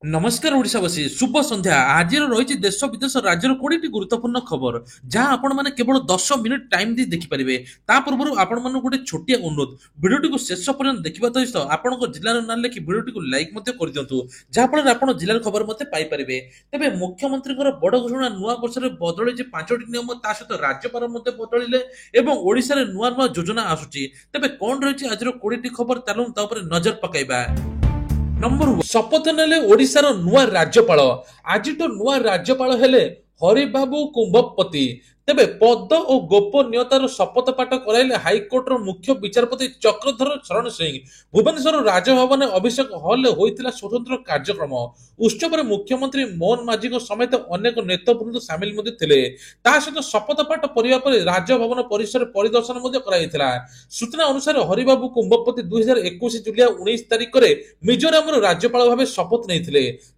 नमस्कार ओडिशावासी शुभ संध्या आज रही देश विदेश राज्यर 20 गुरुत्वपूर्ण खबर जहां आपण माने केवल 10 मिनिट टाइम दी देखि परिबे ता पूर्व आपण माने गोटे छोटिया अनुरोध वीडियोटी को शेष पर्यंत देखिबा सहित आपण जिलार नाम लिखि वीडियोटी को लाइक मते कर दियंतु जहां फल आपण जिलार खबर मते पाई परिबे तबे मुख्यमंत्री बड़ घोषणा नुआ वर्ष रे बदले जे 5टी नियम ता सहित राज्यपाल मते बदलिले एवं ओडिसा रे नुआ नुआ योजना आसुची तबे कोन रहिछि आज 20टी खबर तालुम ता ऊपर नजर पकाइबा। नंबर 1 शपथ नेले ओडिशार नुआ राज्यपाल आज नुआ राज्यपाल हेले हरिबाबू कुंभपति तेबे पद और गोपनीयतार शपथ पाठ कराइले हाइकोर्टर मुख्य विचारपति चक्रधर शरण सिंह भुवनेश्वर राजभवन अभिषेक हल होइतिला स्वतंत्र कार्यक्रम उत्सव में मुख्यमंत्री मोहन माझी समेत अनेक नेतृवृंद सामिल थिले ता सहित शपथ पाठ परिवा पर राजभवन परिसर परिदर्शन कराइथिला। सूचना अनुसार हरिबाबू कुंभपति 2021 जुलाई 19 तारिख में मिजोराम राज्यपाल भाव शपथ नहीं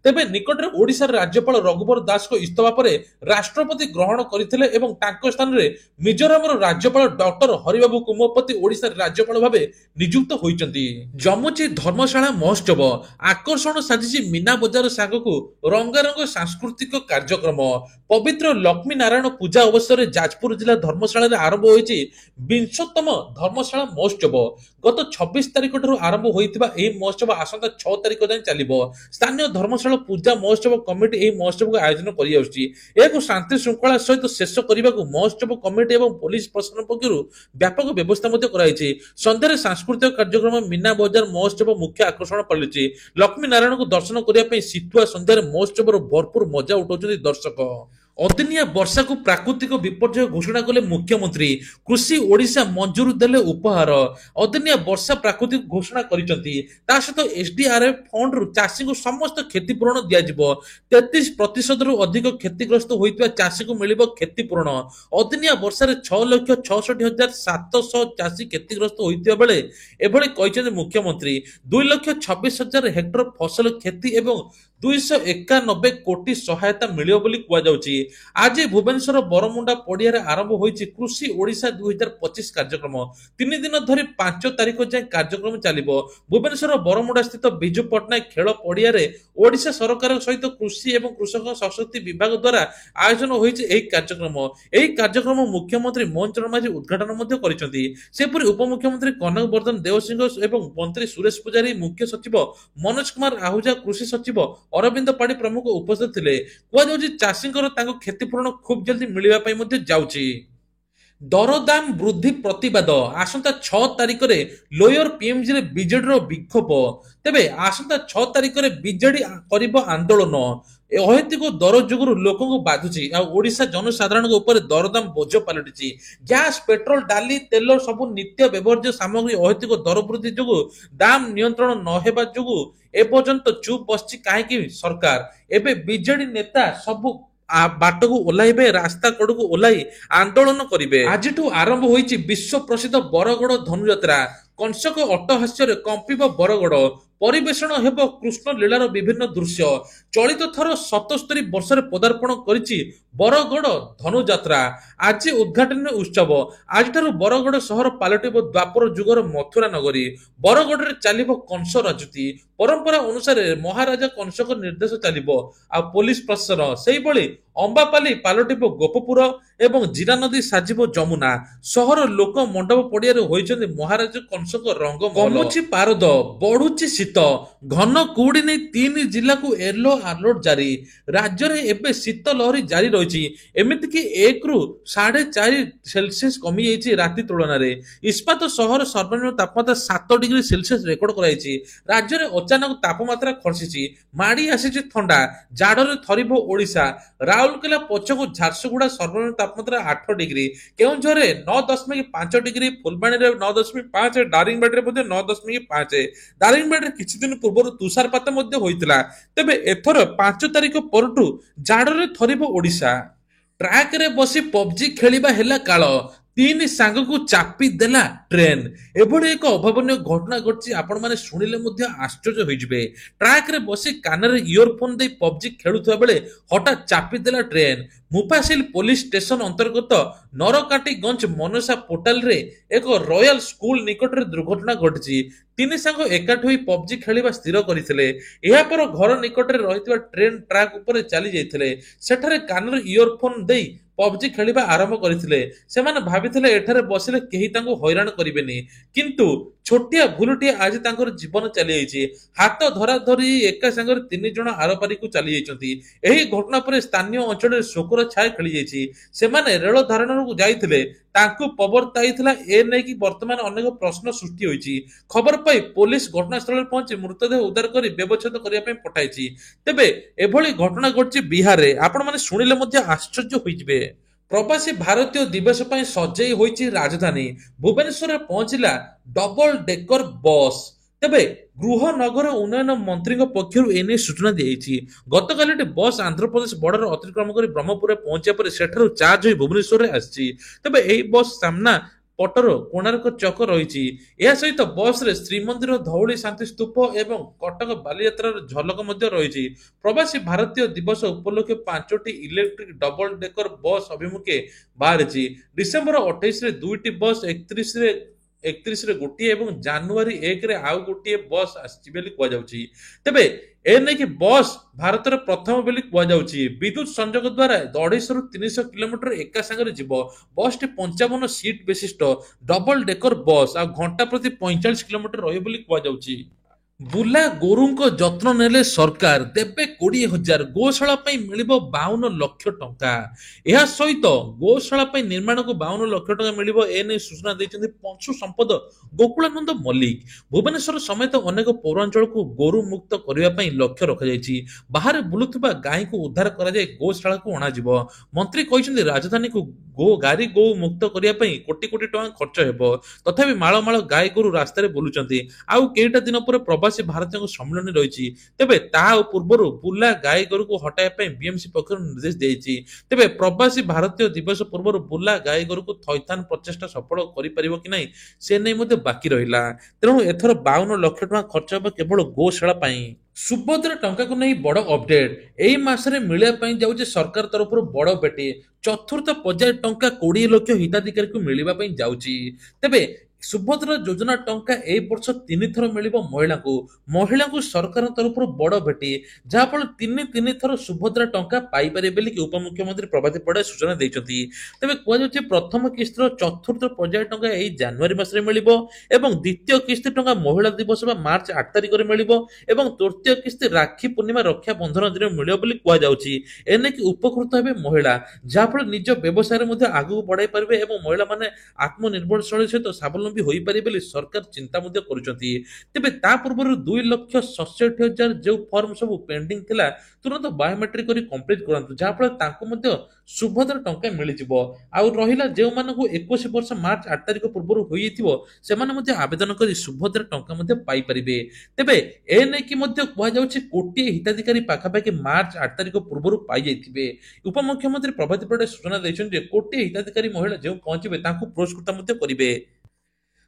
तेबे निकटरे ओडिशा राज्यपाल रघुवर दास को इस्तफा पर राष्ट्रपति ग्रहण करथिले एवं तांको स्थान रे मिजोराम राज्यपाल डॉक्टर हरिबाबू कुंभपति ओडिशा राज्यपाल भाव नियुक्त होइचंती। जमुची धर्मशाला महोत्सव आकर्षण साजिची मीना बजार सांगकु रंगारंग सांस्कृतिक कार्यक्रम पवित्र लक्ष्मी नारायण पूजा अवसर में जाजपुर जिला धर्मशाला आरंभ होइची 20तम धर्मशाला महोत्सव गत 26 तारिख आरंभ होइतिबा एही महोत्सव आसंता 6 तारिख जाय चलिबो। स्थानीय धर्मशाला पूजा महोत्सव कमिटी एही महोत्सव को आयोजन करि आउची एक शांति श्रृंखला सहित शेष करने महोत्सव कमिटी एवं पुलिस प्रशासन पक्षर व्यापक व्यवस्था कराई। संध्यारे सांस्कृतिक कार्यक्रम मीना बजार महोत्सव मुख्य आकर्षण पड़े लक्ष्मी नारायण को दर्शन करने शीतुआ संध्यारे महोत्सव भरपूर मजा उठाउछन्ति दर्शक। अदिनिया वर्षा को प्राकृतिक विपर्यय घोषणा कले मुख्यमंत्री कृषि ओडिशा मंजूर देले उपहार अदिनिया वर्षा प्राकृतिक घोषणा करिसंती ता सहित एसडीआरएफ फंड रु चाषी को समस्त क्षतिपूरण दिया जिवो 33% रु अधिक क्षतिग्रस्त होइतबा चाषी को मिलिबो क्षतिपूरण अदिनिया वर्षा रे 6,66,700 चाषी क्षतिग्रस्त होइतबा बेले एभଳି कहिसंती मुख्यमंत्री 2,26,000 हेक्टर फसल क्षति एवं 291 कोटी सहायता मिलियो बोली कुआ जाउची। आज भुवनेश्वर बरमुंडा पड़िया आरंभ होइची कृषि ओडिशा 2025 कार्यक्रम 3 दिन धरी 5 तारिख जाए कार्यक्रम चलिबो। भुवनेश्वर बरमुंडा स्थित बिजू पटनायक खेल पड़िया ओडिशा सरकार सहित कृषि एवं कृषक सशक्ति विभाग द्वारा आयोजन होइची एही कार्यक्रम। एही कार्यक्रम मुख्यमंत्री मोहन चरण माझी उद्घाटन मध्ये करिसंती। सेपरि उपमुख्यमंत्री कनक वर्धन देवसिंह एवं मंत्री सुरेश पुजारी मुख्य सचिव मनोज कुमार आहूजा कृषि सचिव अरविंद पाड़ी प्रमुख उपस्थित थिले। कुआ जाउची चाषींकर तांको क्षतिपूरण खूब जल्दी मिलिबा पई मध्ये जाउची। दरदाम वृद्धि प्रतिवाद आसंता 6 तारिख रे लोयर पीएमजी रे बीजेडी रो विक्षोभ तेबे आसंता 6 तारिख रे बीजेडी करिबो आंदोलन अहैतिक दर जोगुरु लोकंको बाधुची आ ओडिशा जनसाधारण ऊपर दरदाम बोझ पलटिची। गैस पेट्रोल डाली तेल सबु नित्य व्यवहार्य सामग्री अहैतिक दर वृद्धि जोगु दाम नियंत्रण न हेबा जोगु एपर्यंत चुप बसची काहेकि सरकार एबे बीजेडी नेता सबु बाट को ओह्लाइबे रास्ता कड़ को ओह्लाई आंदोलन करिवे। आज आरंभ होइची विश्व प्रसिद्ध बरगड़ धनुयात्रा कंसक अट्टहास्य कंपिब बरगड़ परिवेषण हेब कृष्ण लीलार विभिन्न दृश्य चलित थर 77 वर्ष पदार्पण करिछि बरगड़ धनुयात्रा। आज उद्घाटन उत्सव आज बरगड़ सहर पालटिब द्वापर जुगर मथुरा नगरी बरगड़ रे चलिब कंस राजनीति परंपरा अनुसार महाराजा कंसक निर्देश चलिब आ पुलिस प्रशासन सेही भली अंबापाली पालटिब गोपपुर एवं जीरा नदी साजिब जमुना सहर लोक मंडप पड़िया होइछन्ति महाराज कंसक रंग कमुची पारद बढ़ुची शीत घन कुहुड़ी नहीं 3 जिला को येलो अलर्ट जारी राज्य रे एबे शीत लहरी जारी रही एमिति कि 1 रु 4.5 सेल्सियस कमी जाइछि राति तुलन रे। इस्पात सहर सर्वनिम्न तापमात्रा 7 डिग्री सेल्सियस रेकर्ड कराइछि। राज्य रे अचानक तापमात्रा खसिछि माड़ी आसिछि ठंडा जाडरे थरिबो ओडिशा राउरकेला पछकु झारसुगुड़ा सर्वनिम्न तापमात्रा 8 डिग्री केउंझर रे 9.5 डिग्री फुलबाणी रे 9.5 दारिंगबाड़ी रे 9.5 दारिंगबाड़ी किछि दिन पूर्व तुषारपात मध्ये होइतिला तेबे एथर 5 तारिख परटू जाडरे थरिबो ओडिशा। ट्रैक रे बसी पबजी खेलिबा हेला काल 3 सांग को चापी देला ट्रेन एभली एक अभावनीय घटना घटची आपण माने सुनिले मध्ये आश्चर्य होइजिबे। ट्रैक रे बसी कानरे इयरफोन दे पबजी खेलुथबा बेले हठात चापी देला ट्रेन। मुफासिल पुलिस स्टेशन अंतर्गत नरकाटीगंज मनसा पोर्टाल रे एक रॉयल स्कूल निकट रे दुर्घटना घटची ତିନି ସାଙ୍ଗ ଏକାଠି ହୋଇ ପବଜି ଖେଳିବା ସ୍ଥିର କରିଥିଲେ। ଏହାପରେ ଘର ନିକଟରେ ରହିଥିବା ଟ୍ରେନ୍ ଟ୍ରାକ୍ ଉପରେ ଚାଲି ଯାଇଥିଲେ। ସେଠାରେ କାନରେ ଇୟରଫୋନ୍ ଦେଇ ପବଜି ଖେଳିବା ଆରମ୍ଭ କରିଥିଲେ। ସେମାନେ ଭାବିଥିଲେ ଏଠାରେ ବସିଲେ କେହି ତାଙ୍କୁ ହଇରାଣ କରିବେନି, କିନ୍ତୁ ଛୋଟିଆ ଭୁଲଟିଏ ଆଜି ତାଙ୍କର ଜୀବନ ଚାଲିଯାଇଛି। ହାତ ଧରାଧରି ଏକା ସାଙ୍ଗରେ ତିନି ଜଣ ଆରପାରିକୁ ଚାଲି ଯାଇଛନ୍ତି। ଏହି ଘଟଣା ପରେ ସ୍ଥାନୀୟ ଅଞ୍ଚଳରେ ଶୋକର ଛାୟା ଖେଳିଯାଇଛି। ସେମାନେ ରେଳ ଧାରଣାକୁ ଯାଇଥିଲେ, ତାଙ୍କୁ ପ୍ରବର୍ତ୍ତାଇଥିଲା। ଏ ନେଇକି ବର୍ତ୍ତମାନ ଅନେକ ପ୍ରଶ୍ନ ସୃଷ୍ଟି ହୋଇଛି। ଖବର ପାଇ ପୋଲିସ ଘଟଣାସ୍ଥଳରେ ପହଞ୍ଚି ମୃତଦେହ ଉଦ୍ଧାର କରି ବ୍ୟବଚ୍ଛେଦ କରିବା ପାଇଁ ପଠାଇଛି। ତେବେ ଏଭଳି ଘଟଣା ଘଟିଛି ବିହାରରେ। ଆପଣମାନେ ଶୁଣିଲେ ମଧ୍ୟ ଆଶ୍ଚର୍ଯ୍ୟ ହୋଇଯିବେ। ପ୍ରବାସୀ ଭାରତୀୟ ଦିବସ ପାଇଁ ସଜେଇ ହୋଇଛି ରାଜଧାନୀ। ଭୁବନେଶ୍ୱରରେ ପହଞ୍ଚିଲା ଡବଲ ଡେକର ବସ୍। ତେବେ ଗୃହ ନଗର ଉନ୍ନୟନ ମନ୍ତ୍ରୀଙ୍କ ପକ୍ଷରୁ ଏନେଇ ସୂଚନା ଦିଆଯାଇଛି। ଗତକାଲି ବସ୍ ଆନ୍ଧ୍ରପ୍ରଦେଶ ବର୍ଡର ଅତିକ୍ରମ କରି ବ୍ରହ୍ମପୁରରେ ପହଞ୍ଚିବା ପରେ ସେଠାରୁ ଚାର୍ଜ ହୋଇ ଭୁବନେଶ୍ୱରରେ ଆସିଛି। ତେବେ ଏହି ବସ୍ ସାମ୍ନା ପଟର କୋଣାର୍କ ଚକ ରହିଛି। ଏହା ସହିତ ବସ୍ରେ ଶ୍ରୀମନ୍ଦିର, ଧଉଳି ଶାନ୍ତିସ୍ତୂପ ଏବଂ କଟକ ବାଲିଯାତ୍ରାର ଝଲକ ମଧ୍ୟ ରହିଛି। ପ୍ରବାସୀ ଭାରତୀୟ ଦିବସ ଉପଲକ୍ଷେ 5ଟି ଇଲେକ୍ଟ୍ରିକ୍ ଡବଲ ଡେକର ବସ୍ ଅଭିମୁଖେ ବାହାରିଛି। ଡିସେମ୍ବର 28ରେ 2ଟି ବସ୍, 31ରେ ଗୋଟିଏ ଏବଂ ଜାନୁଆରୀ 1ରେ ଆଉ ଗୋଟିଏ ବସ୍ ଆସିଛି ବୋଲି କୁହାଯାଉଛି। ତେବେ ଏ ନେଇକି ବସ୍ ଭାରତରେ ପ୍ରଥମ ବୋଲି କୁହାଯାଉଛି। ବିଦ୍ୟୁତ ସଂଯୋଗ ଦ୍ୱାରା 250ରୁ 300 କିଲୋମିଟର ଏକା ସାଙ୍ଗରେ ଯିବ। ବସ୍ଟି 55 ସିଟ୍ ବିଶିଷ୍ଟ ଡବଲ ଡେକର ବସ୍ ଆଉ ଘଣ୍ଟା ପ୍ରତି 45 କିଲୋମିଟର ରହିବ ବୋଲି କୁହାଯାଉଛି। ବୁଲା ଗୋରୁଙ୍କ ଯତ୍ନ ନେଲେ ସରକାର, ଦେବେ 20,000। ଗୋଶାଳା ପାଇଁ ମିଳିବ 52 ଲକ୍ଷ ଟଙ୍କା। ଏହା ସହିତ ଗୋଶାଳା ପାଇଁ ନିର୍ମାଣକୁ 52 ଲକ୍ଷ ଟଙ୍କା ମିଳିବ, ଏନେଇ ସୂଚନା ଦେଇଛନ୍ତି ପଶୁ ସମ୍ପଦ ଗୋକୁଳାନନ୍ଦ ମଲ୍ଲିକ। ଭୁବନେଶ୍ୱର ସମେତ ଅନେକ ପୌରାଞ୍ଚଳକୁ ଗୋରୁ ମୁକ୍ତ କରିବା ପାଇଁ ଲକ୍ଷ୍ୟ ରଖାଯାଇଛି। ବାହାରେ ବୁଲୁଥିବା ଗାଈଙ୍କୁ ଉଦ୍ଧାର କରାଯାଇ ଗୋଶାଳାକୁ ଅଣାଯିବ। ମନ୍ତ୍ରୀ କହିଛନ୍ତି ରାଜଧାନୀକୁ ଗାଈ ଗୋ ମୁକ୍ତ କରିବା ପାଇଁ କୋଟି କୋଟି ଟଙ୍କା ଖର୍ଚ୍ଚ ହେବ। ତଥାପି ମାଳ ମାଳ ଗାଈ ଗୋରୁ ରାସ୍ତାରେ ବୁଲୁଛନ୍ତି। ଆଉ କେଇଟା ଦିନ ପରେ ପ୍ରବାସୀ ଭାରତୀୟଙ୍କ ସମ୍ମିଳନୀ ରହିଛି। ତେବେ ତାହା ପୂର୍ବରୁ ବୁଲା ଗାଈ ଗୋରୁକୁ ହଟାଇବା ପାଇଁ ବିଏମସି ପକ୍ଷରୁ ନିର୍ଦ୍ଦେଶ ଦିଆଯାଇଛି। ତେବେ ପ୍ରବାସୀ ଭାରତୀୟ ଦିବସ ପୂର୍ବରୁ ବୁଲା ଗାଈ ଗୋରୁକୁ ଥଇଥାନ ପ୍ରଚେଷ୍ଟା ସଫଳ କରିପାରିବ କି ନାହିଁ ସେ ନେଇ ମଧ୍ୟ ବାକି ରହିଲା। ତେଣୁ ଏଥର 52 ଲକ୍ଷ ଟଙ୍କା ଖର୍ଚ୍ଚ ହେବ କେବଳ ଗୋଶାଳା ପାଇଁ। ସୁଭଦ୍ରା ଟଙ୍କାକୁ ନେଇ ବଡ ଅପଡେଟ। ଏହି ମାସରେ ମିଳିବା ପାଇଁ ଯାଉଛି ସରକାର ତରଫରୁ ବଡ ପେଟି। ଚତୁର୍ଥ ପର୍ଯ୍ୟାୟ ଟଙ୍କା 20 ଲକ୍ଷ ହିତାଧିକାରୀଙ୍କୁ ମିଳିବା ପାଇଁ ଯାଉଛି। ତେବେ ସୁଭଦ୍ରା ଯୋଜନା ଟଙ୍କା ଏହି ବର୍ଷ 3 ଥର ମିଳିବ ମହିଳାଙ୍କୁ। ମହିଳାଙ୍କୁ ସରକାରଙ୍କ ତରଫରୁ ବଡ ଭେଟି, ଯାହାଫଳରେ ତିନି ଥର ସୁଭଦ୍ରା ଟଙ୍କା ପାଇପାରିବେ ବୋଲି ଉପମୁଖ୍ୟମନ୍ତ୍ରୀ ପ୍ରଭାତୀ ପରିଡା ସୂଚନା ଦେଇଛନ୍ତି। ତେବେ କୁହାଯାଉଛି ପ୍ରଥମ କିସ୍ତିର ଚତୁର୍ଥ ପର୍ଯ୍ୟାୟ ଟଙ୍କା ଏହି ଜାନୁଆରୀ ମାସରେ ମିଳିବ ଏବଂ ଦ୍ୱିତୀୟ କିସ୍ତି ଟଙ୍କା ମହିଳା ଦିବସ ବା ମାର୍ଚ୍ଚ 8 ତାରିଖରେ ମିଳିବ ଏବଂ ତୃତୀୟ କିସ୍ତି ରାକ୍ଷୀ ପୂର୍ଣ୍ଣିମା ରକ୍ଷା ବନ୍ଧନ ଦିନରେ ମିଳିବ ବୋଲି କୁହାଯାଉଛି। ଏନେକି ଉପକୃତ ହେବେ ମହିଳା, ଯାହାଫଳରେ ନିଜ ବ୍ୟବସାୟରେ ମଧ୍ୟ ଆଗକୁ ବଢାଇ ପାରିବେ ଏବଂ ମହିଳାମାନେ ଆତ୍ମନିର୍ଭରଶୀଳ ସହିତ ସ୍ୱାବଲମ୍ବୀ ହୋଇପାରିବେ ବୋଲି ସରକାର ଚିନ୍ତା ମଧ୍ୟ କରୁଛନ୍ତି। ତେବେ ତା ପୂର୍ବରୁ 2,67,000 ଯେଉଁ ଫର୍ମ ସବୁ ପେଣ୍ଡିଂ ଥିଲା ତୁରନ୍ତ ବାୟୋମେଟ୍ରିକ କରି କମ୍ପ୍ଲିଟ୍ କରନ୍ତୁ, ଯାହାଫଳରେ ତାଙ୍କୁ ମଧ୍ୟ ସୁଭଦ୍ରା ଟଙ୍କା ମିଳିଯିବ। ଆଉ ରହିଲା ଯେଉଁମାନଙ୍କୁ 21 ବର୍ଷ ମାର୍ଚ୍ଚ 8 ତାରିଖ ପୂର୍ବରୁ ହୋଇଯାଇଥିବ ସେମାନେ ମଧ୍ୟ ଆବେଦନ କରି ସୁଭଦ୍ରା ଟଙ୍କା ମଧ୍ୟ ପାଇପାରିବେ। ତେବେ ଏ ନେଇକି ମଧ୍ୟ କୁହାଯାଉଛି କୋଟିଏ ହିତାଧିକାରୀ ପାଖାପାଖି ମାର୍ଚ୍ଚ 8 ତାରିଖ ପୂର୍ବରୁ ପାଇଯାଇଥିବେ। ଉପମୁଖ୍ୟମନ୍ତ୍ରୀ ପ୍ରଭାତୀ ପରିଡା ସୂଚନା ଦେଇଛନ୍ତି ଯେ କୋଟିଏ ହିତାଧିକାରୀ ମହିଳା ଯେଉଁ ପହଞ୍ଚିବେ ତାଙ୍କୁ ପୁରସ୍କୃତ ମଧ୍ୟ କରିବେ।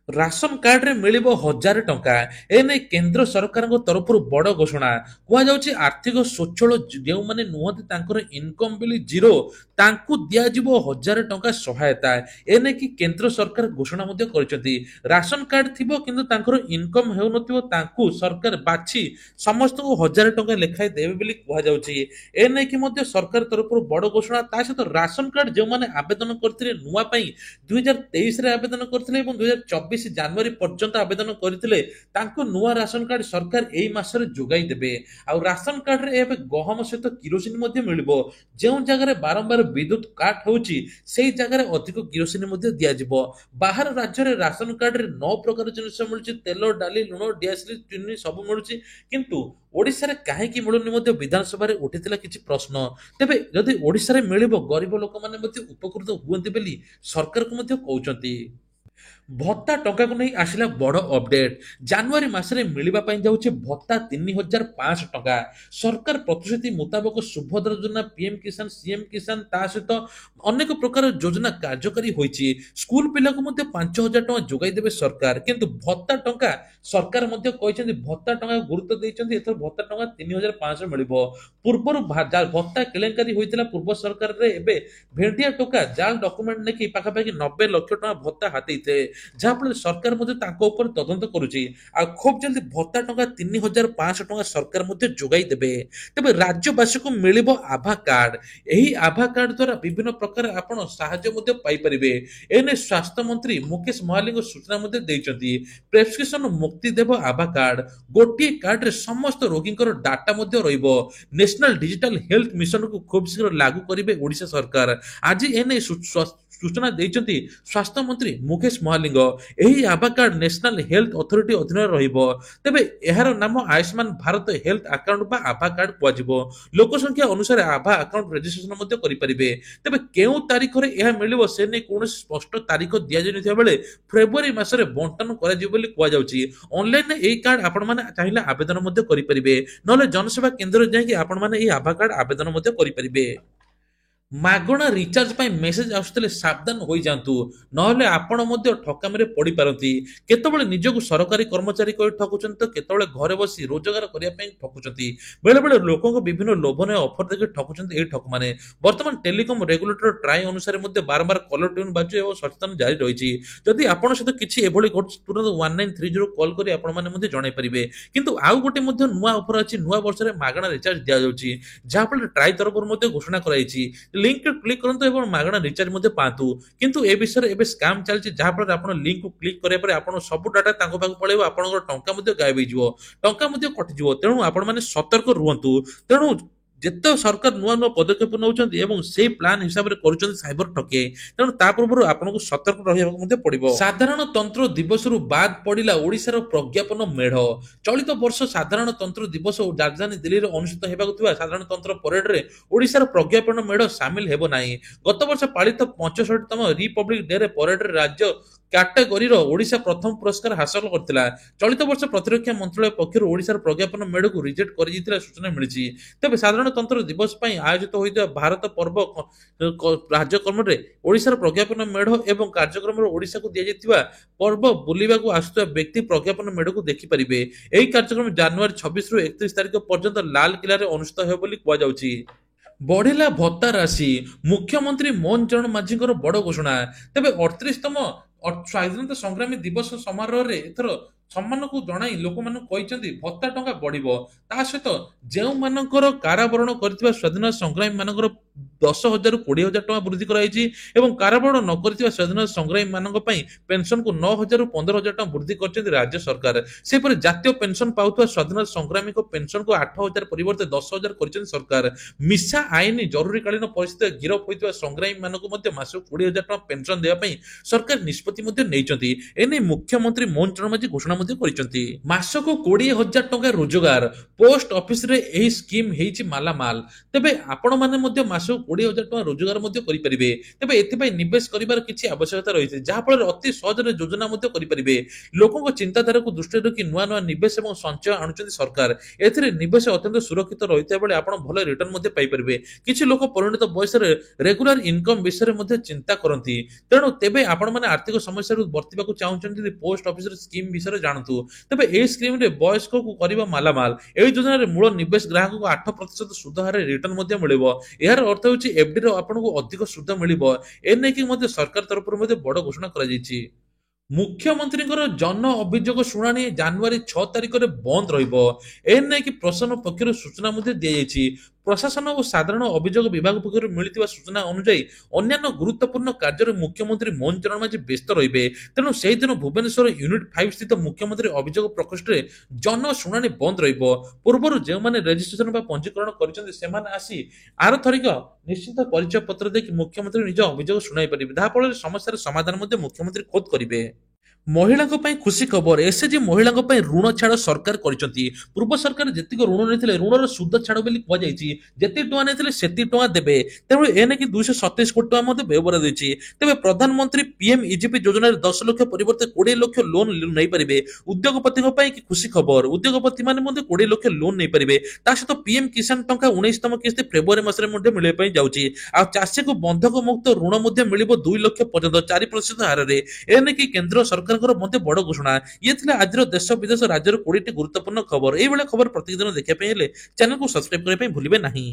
ରାସନ କାର୍ଡରେ ମିଳିବ 1,000 ଟଙ୍କା। ଏନେଇ କେନ୍ଦ୍ର ସରକାରଙ୍କ ତରଫରୁ ବଡ ଘୋଷଣା। କୁହାଯାଉଛି ଆର୍ଥିକ ସ୍ୱଚ୍ଛଳ ଯେଉଁମାନେ ନୁହନ୍ତି ତାଙ୍କର ଇନକମ ବିଲ୍ ଜିରୋ, ତାଙ୍କୁ ଦିଆଯିବ 1,000 ଟଙ୍କା ସହାୟତା। ଏନେଇକି କେନ୍ଦ୍ର ସରକାର ଘୋଷଣା ମଧ୍ୟ କରିଛନ୍ତି। ରାସନ କାର୍ଡ ଥିବ କିନ୍ତୁ ତାଙ୍କର ଇନକମ ହେଉନଥିବ ତାଙ୍କୁ ସରକାର ବାଛି ସମସ୍ତଙ୍କୁ 1,000 ଟଙ୍କା ଲେଖାଏଁ ଦେବେ ବୋଲି କୁହାଯାଉଛି। ଏନେଇକି ମଧ୍ୟ ସରକାର ତରଫରୁ ବଡ ଘୋଷଣା। ତା ସହିତ ରାସନ କାର୍ଡ ଯେଉଁମାନେ ଆବେଦନ କରିଥିଲେ ନୂଆ ପାଇଁ 2023ରେ ଆବେଦନ କରିଥିଲେ ଏବଂ 2024 ଜାନୁଆରୀ ପର୍ଯ୍ୟନ୍ତ ଆବେଦନ କରିଥିଲେ ତାଙ୍କୁ ନୂଆ ରାସନ କାର୍ଡ ସରକାର ଏଇ ମାସରେ ଯୋଗାଇ ଦେବେ। ଆଉ ରାସନ କାର୍ଡରେ ଏବେ ଗହମ ସହିତ କିରୋସିନ ମଧ୍ୟ ମିଳିବ। ଯେଉଁ ଜାଗାରେ ବାରମ୍ବାର ବିଦ୍ୟୁତ କାଟ ହେଉଛି ସେଇ ଜାଗାରେ ଅଧିକ କିରୋସିନ ମଧ୍ୟ ଦିଆଯିବ। ବାହାର ରାଜ୍ୟରେ ରାସନ କାର୍ଡରେ 9 ପ୍ରକାର ଜିନିଷ ମିଳୁଛି, ତେଲ, ଡାଲି, ଲୁଣ, ଡିଆସିଲି, ଚିନି ସବୁ ମିଳୁଛି, କିନ୍ତୁ ଓଡ଼ିଶାରେ କାହିଁକି ମିଳୁନି ମଧ୍ୟ ବିଧାନସଭାରେ ଉଠିଥିଲା କିଛି ପ୍ରଶ୍ନ। ତେବେ ଯଦି ଓଡ଼ିଶାରେ ମିଳିବ ଗରିବ ଲୋକମାନେ ମଧ୍ୟ ଉପକୃତ ହୁଅନ୍ତି ବୋଲି ସରକାରକୁ ମଧ୍ୟ କହୁଛନ୍ତି। ଭତ୍ତା ଟଙ୍କାକୁ ନେଇ ଆସିଲା ବଡ ଅପଡେଟ। ଜାନୁଆରୀ ମାସରେ ମିଳିବା ପାଇଁ ଯାଉଛି ଭତ୍ତା 3,500 ଟଙ୍କା। ସରକାର ପ୍ରତିଶ୍ରୁତି ମୁତାବକ ସୁଭଦ୍ରା ଯୋଜନା, ପିଏମ କିଷାନ, ସିଏମ କିଷାନ ତା ସହିତ ଅନେକ ପ୍ରକାର ଯୋଜନା କାର୍ଯ୍ୟକାରୀ ହୋଇଛି। ସ୍କୁଲ ପିଲାକୁ ମଧ୍ୟ 5,000 ଟଙ୍କା ଯୋଗାଇ ଦେବେ ସରକାର, କିନ୍ତୁ ଭତ୍ତା ଟଙ୍କା ସରକାର ମଧ୍ୟ କହିଛନ୍ତି ଭତ୍ତା ଟଙ୍କା ଗୁରୁତ୍ୱ ଦେଇଛନ୍ତି। ଏଥର ଭତ୍ତା ଟଙ୍କା 3,500 ମିଳିବ। ପୂର୍ବରୁ ଭତ୍ତା କେଲେଙ୍କାରୀ ହୋଇଥିଲା ପୂର୍ବ ସରକାରରେ। ଏବେ ଭେଣ୍ଡିଆ ଟୋକା ଜାଲ ଡକୁମେଣ୍ଟ ନେଇକି ପାଖାପାଖି 90 ଲକ୍ଷ ଟଙ୍କା ଭତ୍ତା ହାତେଇଥିଲେ। ଯାହାଫଳରେ ସରକାର ମଧ୍ୟ ତାଙ୍କ ଉପରେ ତଦନ୍ତ କରୁଛି ଆଉ ଖୁବ୍ ଜଲ୍ଦି ଭତ୍ତା ଟଙ୍କା 3,500 ଟଙ୍କା ସରକାର ମଧ୍ୟ ଯୋଗାଇ ଦେବେ। ତେବେ ରାଜ୍ୟବାସୀକୁ ମିଳିବ ଆଭା କାର୍ଡ। ଏହି ଆଭା କାର୍ଡ ଦ୍ୱାରା ବିଭିନ୍ନ ପ୍ରକାର ଆପଣ ସାହାଯ୍ୟ ମଧ୍ୟ ପାଇପାରିବେ। ଏନେଇ ସ୍ୱାସ୍ଥ୍ୟମନ୍ତ୍ରୀ ମୁକେଶ ମହାଲିକ ସୂଚନା ମଧ୍ୟ ଦେଇଛନ୍ତି। ପ୍ରେସକ୍ରିପସନ ମୁକ୍ତି ଦେବ ଆଭା କାର୍ଡ। ଗୋଟିଏ କାର୍ଡରେ ସମସ୍ତ ରୋଗୀଙ୍କର ଡାଟା ମଧ୍ୟ ରହିବ। ନ୍ୟାସନାଲ ଡିଜିଟାଲ ହେଲ୍ଥ ମିଶନକୁ ଖୁବ୍ ଶୀଘ୍ର ଲାଗୁ କରିବେ ଓଡ଼ିଶା ସରକାର। ଆଜି ଏନେଇ ସୂଚନା ଦେଇଛନ୍ତି ସ୍ୱାସ୍ଥ୍ୟମନ୍ତ୍ରୀ ମୁକେଶ ମହାଲିଙ୍ଗ। ଏହି ଆଭା କାର୍ଡ ନ୍ୟାସନାଲ ହେଲ୍ଥ ଅଥରିଟି ଅଧୀନରେ ରହିବ। ତେବେ ଏହାର ନାମ ଆୟୁଷ୍ମାନ ଭାରତ ହେଲ୍ଥ ଆକାଉଣ୍ଟ ବା ଆଭା କାର୍ଡ କୁହାଯିବ। ଲୋକସଂଖ୍ୟା ଅନୁସାରେ ଆଭା ଆକାଉଣ୍ଟ ରେଜିଷ୍ଟ୍ରେସନ ମଧ୍ୟ କରିପାରିବେ। ତେବେ କେଉଁ ତାରିଖରେ ଏହା ମିଳିବ ସେ ନେଇ କୌଣସି ସ୍ପଷ୍ଟ ତାରିଖ ଦିଆଯାଇନଥିବା ବେଳେ ଫେବୃଆରୀ ମାସରେ ବଣ୍ଟନ କରାଯିବ ବୋଲି କୁହାଯାଉଛି। ଅନଲାଇନରେ ଏହି କାର୍ଡ ଆପଣମାନେ ଚାହିଁଲେ ଆବେଦନ ମଧ୍ୟ କରିପାରିବେ, ନହେଲେ ଜନସେବା କେନ୍ଦ୍ରରେ ଯାଇକି ଆପଣମାନେ ଏହି ଆଭା କାର୍ଡ ଆବେଦନ ମଧ୍ୟ କରିପାରିବେ। ମାଗଣା ରିଚାର୍ଜ ପାଇଁ ମେସେଜ ଆସୁଥିଲେ ସାବଧାନ ହୋଇଯାଆନ୍ତୁ, ନହେଲେ ଆପଣ ମଧ୍ୟ ଠକାମିରେ ପଡିପାରନ୍ତି। କେତେବେଳେ ନିଜକୁ ସରକାରୀ କର୍ମଚାରୀ କହି ଠକୁଛନ୍ତି ତ କେତେବେଳେ ଘରେ ବସି ରୋଜଗାର କରିବା ପାଇଁ ଠକୁଛନ୍ତି। ବେଳେବେଳେ ଲୋକଙ୍କୁ ବିଭିନ୍ନ ଲୋଭନୀୟ ଅଫର ଦେଖି ଠକୁଛନ୍ତି ଏହି ଠକମାନେ। ବର୍ତ୍ତମାନ ଟେଲିକମ ରେଗୁଲେଟର ଟ୍ରାଏ ଅନୁସାରେ ମଧ୍ୟ ବାରମ୍ବାର କଲର ଟ୍ୟୁନ୍ ବାଜୁ ଏବଂ ସଚେତନ ଜାରି ରହିଛି। ଯଦି ଆପଣଙ୍କ ସହିତ କିଛି ଏଭଳି ଘଟୁଛି ତୁରନ୍ତ 1930 କଲ୍ କରି ଆପଣମାନେ ମଧ୍ୟ ଜଣାଇ ପାରିବେ। କିନ୍ତୁ ଆଉ ଗୋଟେ ମଧ୍ୟ ନୂଆ ଅଫର ଅଛି। ନୂଆ ବର୍ଷରେ ମାଗଣା ରିଚାର୍ଜ ଦିଆଯାଉଛି, ଯାହାଫଳରେ ଟ୍ରାଏ ତରଫରୁ ମଧ୍ୟ ଘୋଷଣା କରାଯାଇଛି। ଲିଙ୍କରେ କ୍ଲିକ୍ କରନ୍ତୁ ଏବଂ ମାଗଣା ରିଚାର୍ଜ ମଧ୍ୟ ପାଆନ୍ତୁ। କିନ୍ତୁ ଏ ବିଷୟରେ ଏବେ ସ୍କାମ ଚାଲିଛି, ଯାହାଫଳରେ ଆପଣ ଲିଙ୍କକୁ କ୍ଲିକ୍ କରିବା ପରେ ଆପଣ ସବୁ ଡାଟା ତାଙ୍କ ପାଖକୁ ପଳେଇବ, ଆପଣଙ୍କର ଟଙ୍କା ମଧ୍ୟ ଗାୟବ ହେଇଯିବ, ଟଙ୍କା ମଧ୍ୟ କଟିଯିବ। ତେଣୁ ଆପଣମାନେ ସତର୍କ ରୁହନ୍ତୁ। ତେଣୁ ଯେତେ ସରକାର ନୂଆ ନୂଆ ପଦକ୍ଷେପ ନେଉଛନ୍ତି ଏବଂ ସେଇ ପ୍ଲାନ ହିସାବରେ କରୁଛନ୍ତି ସାଇବର ଠକେଇ, ତେଣୁ ତା ପୂର୍ବରୁ ଆପଣଙ୍କୁ ସତର୍କ ରହିବାକୁ ମଧ୍ୟ ପଡିବ। ସାଧାରଣତନ୍ତ୍ର ଦିବସରୁ ବାଦ ପଡିଲା ଓଡ଼ିଶାର ପ୍ରଜ୍ଞାପନ ମେଢ। ଚଳିତ ବର୍ଷ ସାଧାରଣତନ୍ତ୍ର ଦିବସ ଓ ରାଜଧାନୀ ଦିଲ୍ଲୀରେ ଅନୁଷ୍ଠିତ ହେବାକୁ ଥିବା ସାଧାରଣତନ୍ତ୍ର ପରେଡରେ ଓଡ଼ିଶାର ପ୍ରଜ୍ଞାପନ ମେଢ ସାମିଲ ହେବ ନାହିଁ। ଗତ ବର୍ଷ ପାଳିତ 65ତମ ରିପବ୍ଲିକ ଡେରେ ପରେଡରେ ରାଜ୍ୟ କ୍ୟାଟେଗୋରୀର ଓଡ଼ିଶା ପ୍ରଥମ ପୁରସ୍କାର ହାସଲ କରିଥିଲା। ଚଳିତ ବର୍ଷ ପ୍ରତିରକ୍ଷା ମନ୍ତ୍ରାଳୟ ପକ୍ଷରୁ ଓଡ଼ିଶାର ପ୍ରଜ୍ଞାପନ ମେଢକୁ ରିଜେକ୍ଟ କରାଯାଇଥିବା ସୂଚନା ମିଳିଛି। ତେବେ ସାଧାରଣତନ୍ତ୍ର ଦିବସ ପାଇଁ ଆୟୋଜିତ ହୋଇଥିବା ଭାରତ ପର୍ବ କାର୍ଯ୍ୟକ୍ରମରେ ଓଡ଼ିଶାର ପ୍ରଜ୍ଞାପନ ମେଢ ଏବଂ କାର୍ଯ୍ୟକ୍ରମରେ ଓଡ଼ିଶାକୁ ଦିଆଯାଇଥିବା ପର୍ବ ବୁଲିବାକୁ ଆସୁଥିବା ବ୍ୟକ୍ତି ପ୍ରଜ୍ଞାପନ ମେଢକୁ ଦେଖିପାରିବେ। ଏହି କାର୍ଯ୍ୟକ୍ରମ ଜାନୁଆରୀ 26ରୁ 31 ତାରିଖ ପର୍ଯ୍ୟନ୍ତ ଲାଲକିଲ୍ଲାରେ ଅନୁଷ୍ଠିତ ହେବ ବୋଲି କୁହାଯାଉଛି। ବଢିଲା ଭତ୍ତା ରାଶି, ମୁଖ୍ୟମନ୍ତ୍ରୀ ମୋହନ ଚରଣ ମାଝୀଙ୍କର ବଡ ଘୋଷଣା। ତେବେ 38ତମ ସ୍ୱାଧୀନତା ସଂଗ୍ରାମୀ ଦିବସ ସମାରୋହରେ ଏଥର ସମ୍ମାନକୁ ଜଣାଇ ଲୋକମାନଙ୍କୁ କହିଛନ୍ତି ଭତ୍ତା ଟଙ୍କା ବଢିବ। ତା ସହିତ ଯେଉଁମାନଙ୍କର କାରାବରଣ କରିଥିବା ସ୍ୱାଧୀନତା ସଂଗ୍ରାମୀ ମାନଙ୍କର 10,000ରୁ 20,000 ଟଙ୍କା ବୃଦ୍ଧି କରାଯାଇଛି ଏବଂ କାରାବରଣ ନ କରିଥିବା ସ୍ୱାଧୀନତା ସଂଗ୍ରାମୀ ମାନଙ୍କ ପାଇଁ ପେନସନକୁ 9,000ରୁ 15,000 ଟଙ୍କା ବୃଦ୍ଧି କରିଛନ୍ତି ରାଜ୍ୟ ସରକାର। ସେପରି ଜାତୀୟ ପେନସନ ପାଉଥିବା ସ୍ୱାଧୀନତା ସଂଗ୍ରାମୀଙ୍କ ପେନସନକୁ 8,000 ପରିବର୍ତ୍ତେ 10,000 କରିଛନ୍ତି ସରକାର। ମିଶା ଆଇନ ଜରୁରୀକାଳୀନ ପରିସ୍ଥିତିରେ ଗିରଫ ହୋଇଥିବା ସଂଗ୍ରାମୀ ମାନଙ୍କୁ ମଧ୍ୟ ମାସକୁ 20,000 ଟଙ୍କା ପେନସନ ଦେବା ପାଇଁ ସରକାର ନିଷ୍ପତ୍ତି ମଧ୍ୟ ନେଇଛନ୍ତି। ଏନେଇ ମୁଖ୍ୟମନ୍ତ୍ରୀ ମୋହନ ଚରଣ ମାଝୀ ଘୋଷଣା ମଧ୍ୟ କରିଛନ୍ତି। ମାସକୁ 20,000 ଟଙ୍କା ରୋଜଗାର, ପୋଷ୍ଟ ଅଫିସରେ ଏହି ସ୍କିମ ହେଇଛି ମାଲାମାଲ। ତେବେ ଆପଣମାନେ ମଧ୍ୟ ମାସକୁ 20,000 ଟଙ୍କା ରୋଜଗାର ମଧ୍ୟ କରିପାରିବେ। ତେବେ ଏଥିପାଇଁ ନିବେଶ କରିବାର କିଛି ଆବଶ୍ୟକତା ରହିଛି, ଯାହାଫଳରେ ଅତି ସହଜରେ ଯୋଜନା ମଧ୍ୟ କରିପାରିବେ। ଲୋକଙ୍କ ଚିନ୍ତାଧାରାକୁ ଦୃଷ୍ଟିରେ ରଖି ନୂଆ ନୂଆ ନିବେଶ ଏବଂ ସଞ୍ଚୟ ଆଣୁଛନ୍ତି ସରକାର। ଏଥିରେ ନିବେଶ ଅତ୍ୟନ୍ତ ସୁରକ୍ଷିତ ରହିଥିବା ବେଳେ ଆପଣ ଭଲ ରିଟର୍ନ ମଧ୍ୟ ପାଇପାରିବେ। କିଛି ଲୋକ ପରିଣତ ବୟସରେ ରେଗୁଲାର ଇନକମ ବିଷୟରେ ମଧ୍ୟ ଚିନ୍ତା କରନ୍ତି। ତେଣୁ ତେବେ ଆପଣମାନେ ଆର୍ଥିକ ସମସ୍ୟାରୁ ବର୍ତ୍ତିବାକୁ ଚାହୁଁଛନ୍ତି ଯଦି ପୋଷ୍ଟ ଅଫିସର ସ୍କିମ ବିଷୟରେ ଜାଣନ୍ତୁ। ତେବେ ଏହି ସ୍କିମରେ ବୟସ୍କକୁ କରିବା ମାଲାମାଲ। ଏହି ଯୋଜନାରେ ମୂଳ ନିବେଶ ଗ୍ରାହକଙ୍କୁ 8% ସୁଧ ହାରରେ ରିଟର୍ନ ମଧ୍ୟ ମିଳିବ। ଏହାର ଅର୍ଥ ହେଉଛି ଏଫଡିର ଆପଣଙ୍କୁ ଅଧିକ ସୁଧ ମିଳିବ। ଏନେଇକି ମଧ୍ୟ ସରକାର ତରଫରୁ ମଧ୍ୟ ବଡ ଘୋଷଣା କରାଯାଇଛି। ମୁଖ୍ୟମନ୍ତ୍ରୀଙ୍କର ଜନ ଅଭିଯୋଗ ଶୁଣାଣି ଜାନୁଆରୀ 6 ତାରିଖରେ ବନ୍ଦ ରହିବ। ଏନେଇକି ପ୍ରଶାସନ ପକ୍ଷରୁ ସୂଚନା ମଧ୍ୟ ଦିଆଯାଇଛି। ପ୍ରଶାସନ ଓ ସାଧାରଣ ଅଭିଯୋଗ ବିଭାଗ ପକ୍ଷରୁ ମିଳିଥିବା ସୂଚନା ଅନୁଯାୟୀ ଅନ୍ୟାନ୍ୟ ଗୁରୁତ୍ୱପୂର୍ଣ୍ଣ କାର୍ଯ୍ୟରେ ମୁଖ୍ୟମନ୍ତ୍ରୀ ମୋହନ ଚରଣ ମାଝୀ ବ୍ୟସ୍ତ ରହିବେ। ତେଣୁ ସେହିଦିନ ଭୁବନେଶ୍ୱର ୟୁନିଟ୍ 5 ସ୍ଥିତ ମୁଖ୍ୟମନ୍ତ୍ରୀ ଅଭିଯୋଗ ପ୍ରକୋଷ୍ଠରେ ଜନ ଶୁଣାଣି ବନ୍ଦ ରହିବ। ପୂର୍ବରୁ ଯେଉଁମାନେ ରେଜିଷ୍ଟ୍ରେସନ ବା ପଞ୍ଜୀକରଣ କରିଛନ୍ତି ସେମାନେ ଆସି ଆରଥରିକ ନିଶ୍ଚିତ ପରିଚୟ ପତ୍ର ଦେଇକି ମୁଖ୍ୟମନ୍ତ୍ରୀ ନିଜ ଅଭିଯୋଗ ଶୁଣାଇ ପାରିବେ। ଯାହାଫଳରେ ସମସ୍ୟାର ସମାଧାନ ମଧ୍ୟ ମୁଖ୍ୟମନ୍ତ୍ରୀ ଖୋଦ କରିବେ। ମହିଳାଙ୍କ ପାଇଁ ଖୁସି ଖବର, ଏସଏଚଜି ମହିଳାଙ୍କ ପାଇଁ ଋଣ ଛାଡ଼ ସରକାର କରିଛନ୍ତି। ପୂର୍ବ ସରକାର ଯେତିକି ଋଣ ନେଇଥିଲେ ଋଣର ସୁଧ ଛାଡ଼ ବୋଲି କୁହାଯାଇଛି। ଯେତିକି ଟଙ୍କା ନେଇଥିଲେ ସେତିକି ଟଙ୍କା ଦେବେ। ତେଣୁ ଏନେଇକି 227 କୋଟି ଟଙ୍କା ମଧ୍ୟ ବ୍ୟବହାର ହୋଇଛି। ତେବେ ପ୍ରଧାନମନ୍ତ୍ରୀ ପିଏମ ଇଜିପି ଯୋଜନାରେ 10 ଲକ୍ଷ ପରିବର୍ତ୍ତେ 20 ଲକ୍ଷ ଲୋନ ନେଇପାରିବେ। ଉଦ୍ୟୋଗପତିଙ୍କ ପାଇଁ କି ଖୁସି ଖବର, ଉଦ୍ୟୋଗପତି ମାନେ ମଧ୍ୟ 20 ଲକ୍ଷ ଲୋନ ନେଇପାରିବେ। ତା ସହିତ ପିଏମ କିଷାନ ଟଙ୍କା 19ତମ କିସ୍ତି ଫେବୃଆରୀ ମାସରେ ମଧ୍ୟ ମିଳିବା ପାଇଁ ଯାଉଛି। ଆଉ ଚାଷୀକୁ ବନ୍ଧକ ମୁକ୍ତ ଋଣ ମଧ୍ୟ ମିଳିବ 2 ଲକ୍ଷ ପର୍ଯ୍ୟନ୍ତ 4% ହାରରେ। ଏନେଇକି କେନ୍ଦ୍ର ସରକାର ମଧ୍ୟ ବଡ ଘୋଷଣା। ଇଏ ଥିଲା ଆଜିର ଦେଶ ବିଦେଶ ରାଜ୍ୟର 20ଟି ଗୁରୁତ୍ୱପୂର୍ଣ୍ଣ ଖବର। ଏଇଭଳିଆ ଖବର ପ୍ରତିଦିନ ଦେଖିବା ପାଇଁ ହେଲେ ଚ୍ୟାନେଲକୁ ସବସ୍କ୍ରାଇବ କରିବା ପାଇଁ ଭୁଲିବେ ନାହିଁ।